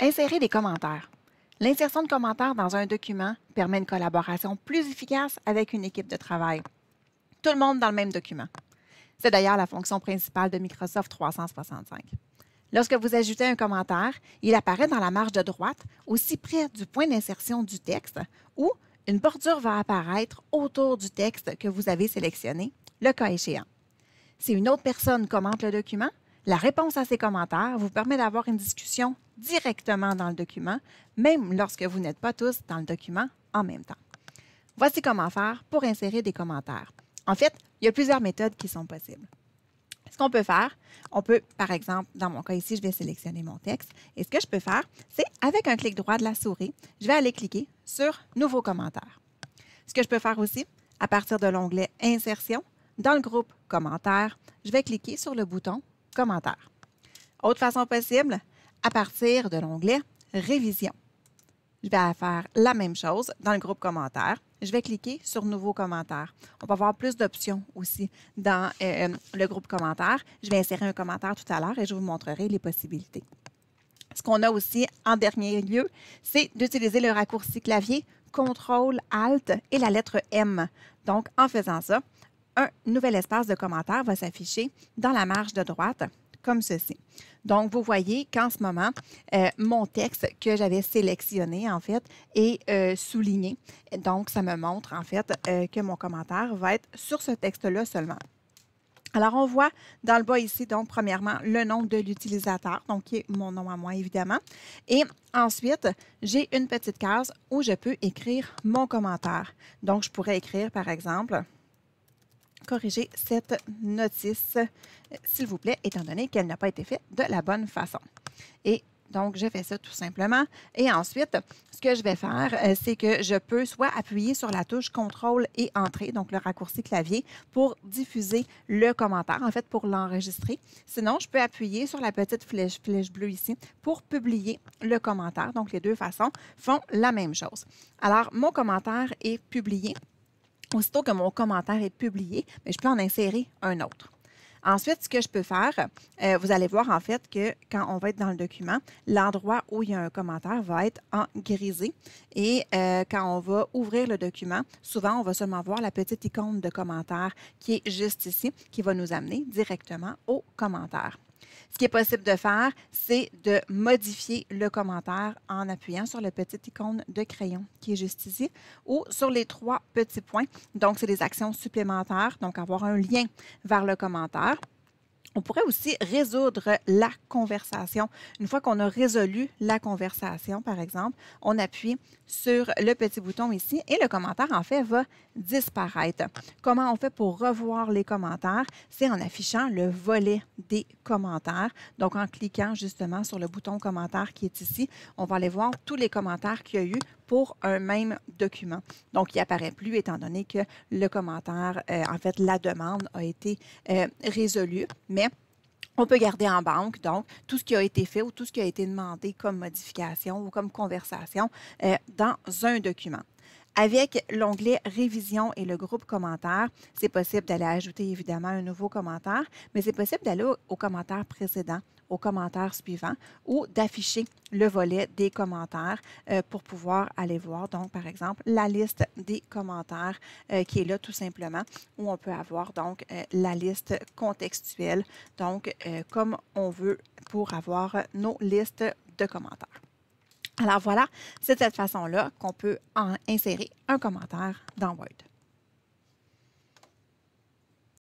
Insérer des commentaires. L'insertion de commentaires dans un document permet une collaboration plus efficace avec une équipe de travail. Tout le monde dans le même document. C'est d'ailleurs la fonction principale de Microsoft 365. Lorsque vous ajoutez un commentaire, il apparaît dans la marge de droite, aussi près du point d'insertion du texte, où une bordure va apparaître autour du texte que vous avez sélectionné, le cas échéant. Si une autre personne commente le document, la réponse à ces commentaires vous permet d'avoir une discussion directement dans le document, même lorsque vous n'êtes pas tous dans le document en même temps. Voici comment faire pour insérer des commentaires. En fait, il y a plusieurs méthodes qui sont possibles. Ce qu'on peut faire, on peut, par exemple, dans mon cas ici, je vais sélectionner mon texte. Et ce que je peux faire, c'est avec un clic droit de la souris, je vais aller cliquer sur « Nouveau commentaire ». Ce que je peux faire aussi, à partir de l'onglet « Insertion », dans le groupe « Commentaires », je vais cliquer sur le bouton « Commentaire ». Autre façon possible, à partir de l'onglet « Révision ». Je vais faire la même chose dans le groupe commentaires. Je vais cliquer sur Nouveau commentaire. On va avoir plus d'options aussi dans le groupe commentaires. Je vais insérer un commentaire tout à l'heure et je vous montrerai les possibilités. Ce qu'on a aussi en dernier lieu, c'est d'utiliser le raccourci clavier CTRL, ALT et la lettre M. Donc, en faisant ça, un nouvel espace de commentaire va s'afficher dans la marge de droite comme ceci. Donc, vous voyez qu'en ce moment, mon texte que j'avais sélectionné, en fait, est souligné. Donc, ça me montre, en fait, que mon commentaire va être sur ce texte-là seulement. Alors, on voit dans le bas ici, donc, premièrement, le nom de l'utilisateur, donc qui est mon nom à moi, évidemment. Et ensuite, j'ai une petite case où je peux écrire mon commentaire. Donc, je pourrais écrire, par exemple, corriger cette notice, s'il vous plaît, étant donné qu'elle n'a pas été faite de la bonne façon. Et donc, je fais ça tout simplement. Et ensuite, ce que je vais faire, c'est que je peux soit appuyer sur la touche CTRL et Entrée, donc le raccourci clavier, pour diffuser le commentaire, en fait, pour l'enregistrer. Sinon, je peux appuyer sur la petite flèche bleue ici pour publier le commentaire. Donc, les deux façons font la même chose. Alors, mon commentaire est publié. Aussitôt que mon commentaire est publié, je peux en insérer un autre. Ensuite, ce que je peux faire, vous allez voir en fait que quand on va être dans le document, l'endroit où il y a un commentaire va être en grisé. Et quand on va ouvrir le document, souvent, on va seulement voir la petite icône de commentaire qui est juste ici, qui va nous amener directement au commentaire. Ce qui est possible de faire, c'est de modifier le commentaire en appuyant sur le petit icône de crayon qui est juste ici ou sur les trois petits points. Donc, c'est des actions supplémentaires, donc avoir un lien vers le commentaire. On pourrait aussi résoudre la conversation. Une fois qu'on a résolu la conversation, par exemple, on appuie sur le petit bouton ici et le commentaire, en fait, va disparaître. Comment on fait pour revoir les commentaires? C'est en affichant le volet des commentaires. Donc, en cliquant justement sur le bouton commentaire qui est ici, on va aller voir tous les commentaires qu'il y a eu pour un même document. Donc, il n'apparaît plus étant donné que le commentaire, en fait, la demande a été résolue. Mais on peut garder en banque, donc, tout ce qui a été fait ou tout ce qui a été demandé comme modification ou comme conversation dans un document. Avec l'onglet Révision et le groupe Commentaires, c'est possible d'aller ajouter évidemment un nouveau commentaire, mais c'est possible d'aller au commentaire précédent, au commentaire suivant ou d'afficher le volet des commentaires pour pouvoir aller voir, donc, par exemple, la liste des commentaires qui est là tout simplement, où on peut avoir donc la liste contextuelle, donc comme on veut pour avoir nos listes de commentaires. Alors voilà, c'est de cette façon-là qu'on peut insérer un commentaire dans Word.